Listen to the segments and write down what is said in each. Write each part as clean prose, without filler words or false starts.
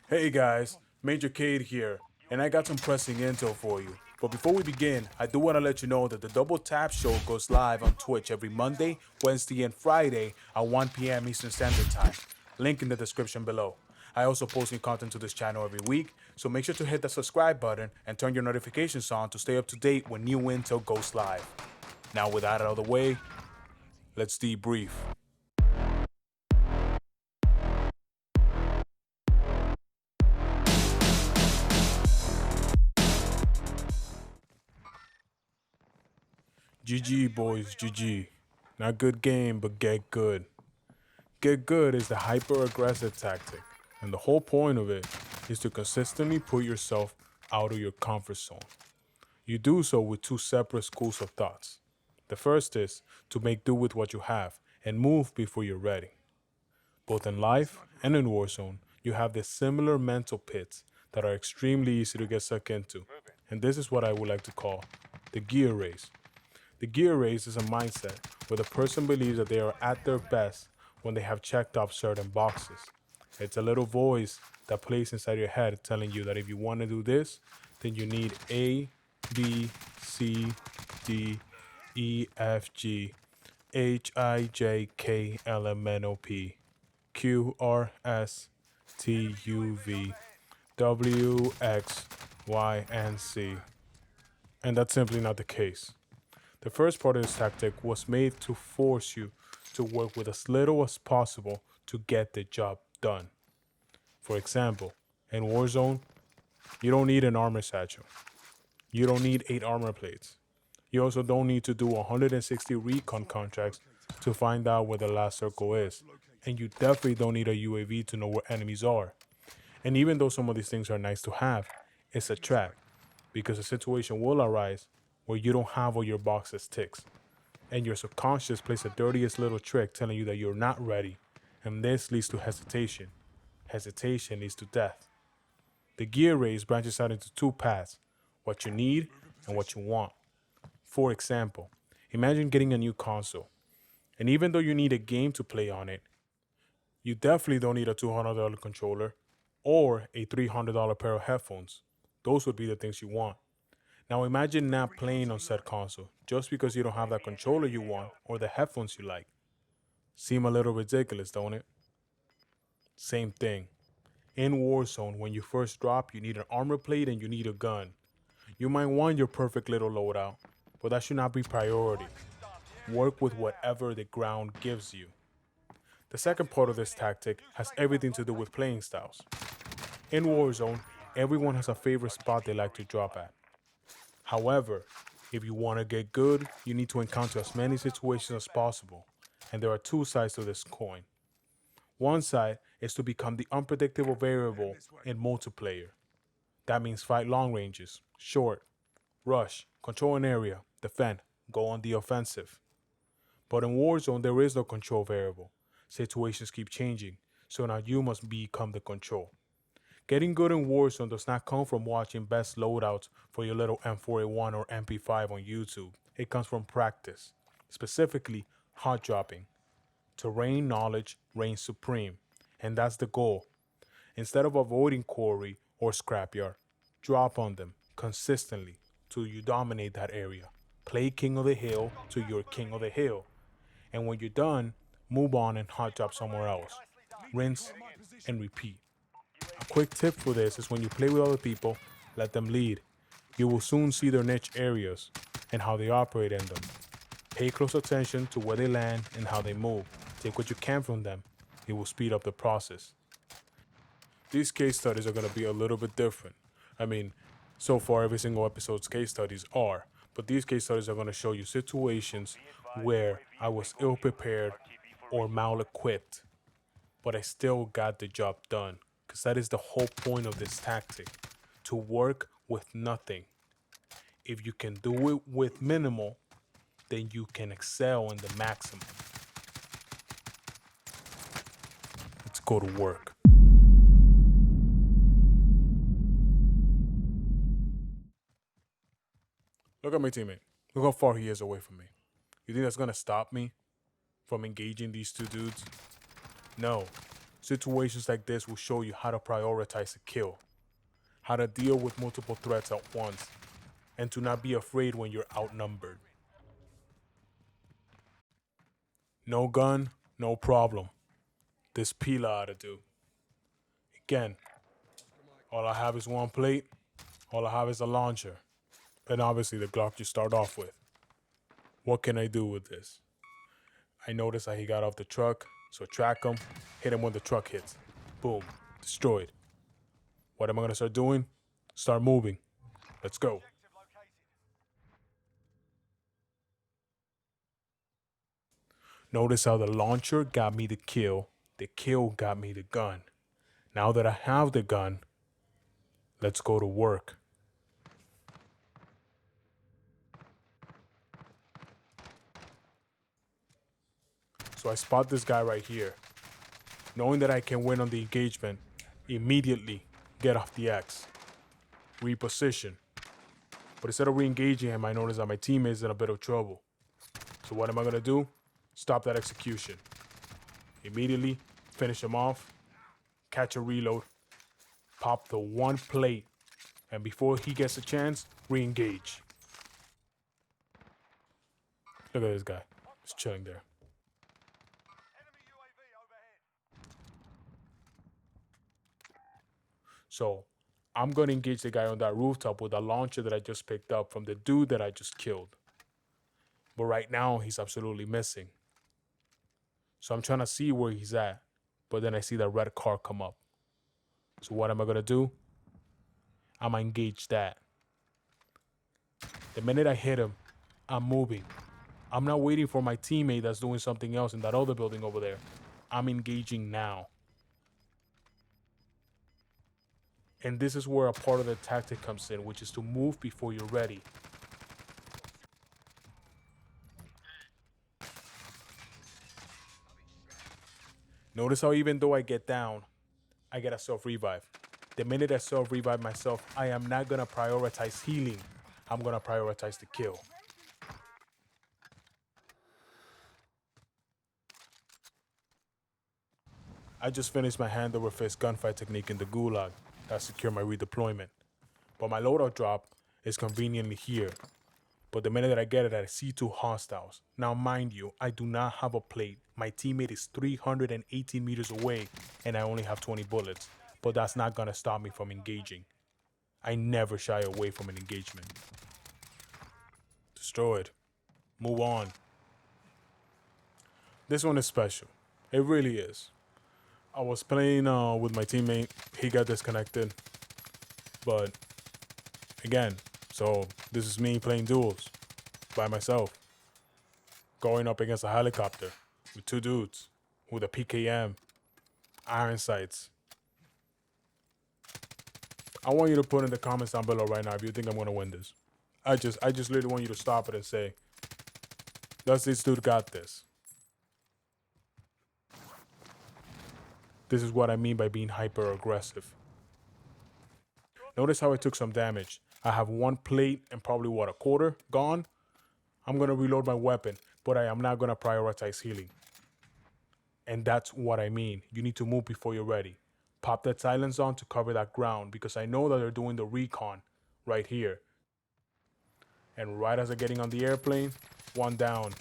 Hey guys, Major Cade here, and I got some pressing intel for you. But before we begin, I do want to let you know that the Double Tap Show goes live on Twitch every Monday, Wednesday, and Friday at 1 p.m. Eastern Standard Time. Link in the description below. I also post new content to this channel every week, so make sure to hit the subscribe button and turn your notifications on to stay up to date when new intel goes live. Now with that out of the way, let's debrief. GG boys, GG. Not good game, but get good. Get good is the hyper-aggressive tactic, and the whole point of it is to consistently put yourself out of your comfort zone. You do so with two separate schools of thoughts. The first is to make do with what you have and move before you're ready. Both in life and in Warzone, you have these similar mental pits that are extremely easy to get sucked into, and this is what I would like to call the gear race. The gear race is a mindset where the person believes that they are at their best when they have checked off certain boxes. It's a little voice that plays inside your head telling you that if you want to do this, then you need A, B, C, D, E, F, G, H, I, J, K, L, M, N, O, P, Q, R, S, T, U, V, W, X, Y, and Z. And that's simply not the case. The first part of this tactic was made to force you to work with as little as possible to get the job done. For example, in Warzone, you don't need an armor satchel. You don't need 8 armor plates. You also don't need to do 160 recon contracts to find out where the last circle is. And you definitely don't need a UAV to know where enemies are. And even though some of these things are nice to have, it's a trap because a situation will arise where you don't have all your boxes ticked. And your subconscious plays the dirtiest little trick telling you that you're not ready. And this leads to hesitation. Hesitation leads to death. The gear race branches out into two paths, what you need and what you want. For example, imagine getting a new console. And even though you need a game to play on it, you definitely don't need a $200 controller or a $300 pair of headphones. Those would be the things you want. Now imagine not playing on said console just because you don't have that controller you want or the headphones you like. Seem a little ridiculous, don't it? Same thing. In Warzone, when you first drop, you need an armor plate and you need a gun. You might want your perfect little loadout, but that should not be priority. Work with whatever the ground gives you. The second part of this tactic has everything to do with playing styles. In Warzone, everyone has a favorite spot they like to drop at. However, if you want to get good, you need to encounter as many situations as possible. And there are two sides to this coin. One side is to become the unpredictable variable in multiplayer. That means fight long ranges, short, rush, control an area, defend, go on the offensive. But in Warzone, there is no control variable. Situations keep changing, so now you must become the control. Getting good in Warzone does not come from watching best loadouts for your little M4A1 or MP5 on YouTube. It comes from practice, specifically hot dropping. Terrain knowledge reigns supreme, and that's the goal. Instead of avoiding quarry or scrapyard, drop on them consistently till you dominate that area. Play King of the Hill till you're King of the Hill. And when you're done, move on and hot drop somewhere else. Rinse and repeat. A quick tip for this is when you play with other people, let them lead. You will soon see their niche areas and how they operate in them. Pay close attention to where they land and how they move. Take what you can from them. It will speed up the process. These case studies are going to be a little bit different. I mean, so far every single episode's case studies are, but these case studies are going to show you situations where I was ill prepared or mal-equipped, but I still got the job done. Because that is the whole point of this tactic, to work with nothing. If you can do it with minimal, then you can excel in the maximum. Let's go to work. Look at my teammate. Look how far he is away from me. You think that's gonna stop me from engaging these two dudes? No. Situations like this will show you how to prioritize a kill, how to deal with multiple threats at once, and to not be afraid when you're outnumbered. No gun, no problem. This pila ought to do. Again, all I have is one plate, all I have is a launcher, and obviously the Glock you start off with. What can I do with this? I noticed that he got off the truck, so track him, hit him when the truck hits. Boom, destroyed. What am I gonna start doing? Start moving. Let's go. Notice how the launcher got me the kill got me the gun. Now that I have the gun, let's go to work. So I spot this guy right here. Knowing that I can win on the engagement, immediately get off the X. Reposition. But instead of re-engaging him, I notice that my teammate is in a bit of trouble. So what am I gonna do? Stop that execution. Immediately finish him off, catch a reload, pop the one plate, and before he gets a chance, re-engage. Look at this guy. He's chilling there. So I'm gonna engage the guy on that rooftop with a launcher that I just picked up from the dude that I just killed. But right now he's absolutely missing. So I'm trying to see where he's at, but then I see that red car come up. So what am I gonna do? I'm gonna engage that. The minute I hit him, I'm moving. I'm not waiting for my teammate that's doing something else in that other building over there. I'm engaging now. And this is where a part of the tactic comes in, which is to move before you're ready. Notice how even though I get down, I get a self-revive. The minute I self-revive myself, I am not gonna prioritize healing. I'm gonna prioritize the kill. I just finished my hand over fist gunfight technique in the gulag that secured my redeployment. But my loadout drop is conveniently here. But the minute that I get it, I see two hostiles. Now mind you, I do not have a plate. My teammate is 318 meters away and I only have 20 bullets. But that's not gonna stop me from engaging. I never shy away from an engagement. Destroyed. Move on. This one is special. It really is. I was playing with my teammate. He got disconnected. But again, so this is me playing duels by myself. Going up against a helicopter with two dudes with a PKM, iron sights. I want you to put in the comments down below right now if you think I'm gonna win this. I just literally want you to stop it and say, does this dude got this? This is what I mean by being hyper aggressive. Notice how I took some damage. I have one plate and probably a quarter gone. I'm gonna reload my weapon, but I am not gonna prioritize healing. And that's what I mean. You need to move before you're ready. Pop that silence on to cover that ground because I know that they're doing the recon right here. And right as they're getting on the airplane, one down.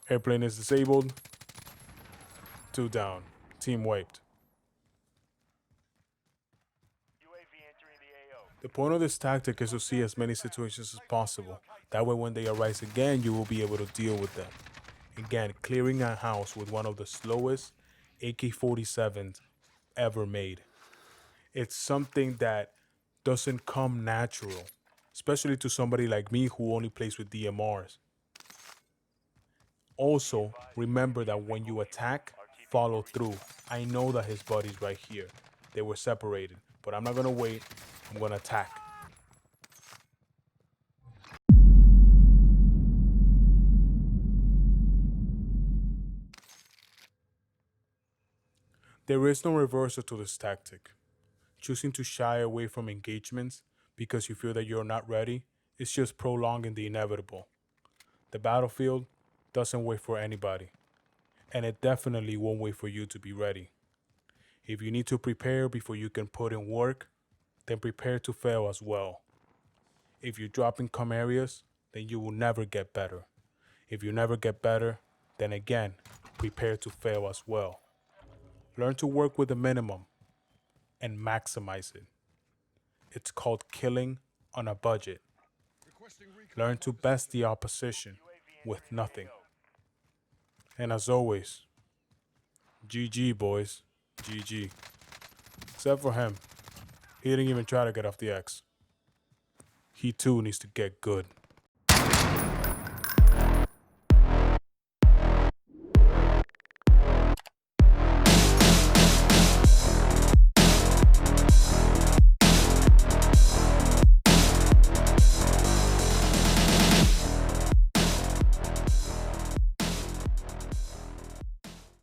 Airplane is disabled. Two down. Team wiped. The point of this tactic is to see as many situations as possible. That way when they arise again, you will be able to deal with them. Again, clearing a house with one of the slowest AK-47s ever made. It's something that doesn't come natural, especially to somebody like me who only plays with DMRs. Also, remember that when you attack, follow through. I know that his buddy's right here. They were separated, but I'm not gonna wait. I'm gonna attack. There is no reversal to this tactic. Choosing to shy away from engagements because you feel that you're not ready is just prolonging the inevitable. The battlefield doesn't wait for anybody. And it definitely won't wait for you to be ready. If you need to prepare before you can put in work, then prepare to fail as well. If you drop income areas, then you will never get better. If you never get better, then again, prepare to fail as well. Learn to work with a minimum and maximize it. It's called killing on a budget. Learn to best the opposition with nothing. And as always, GG boys, GG. Except for him. He didn't even try to get off the X. He too needs to get good.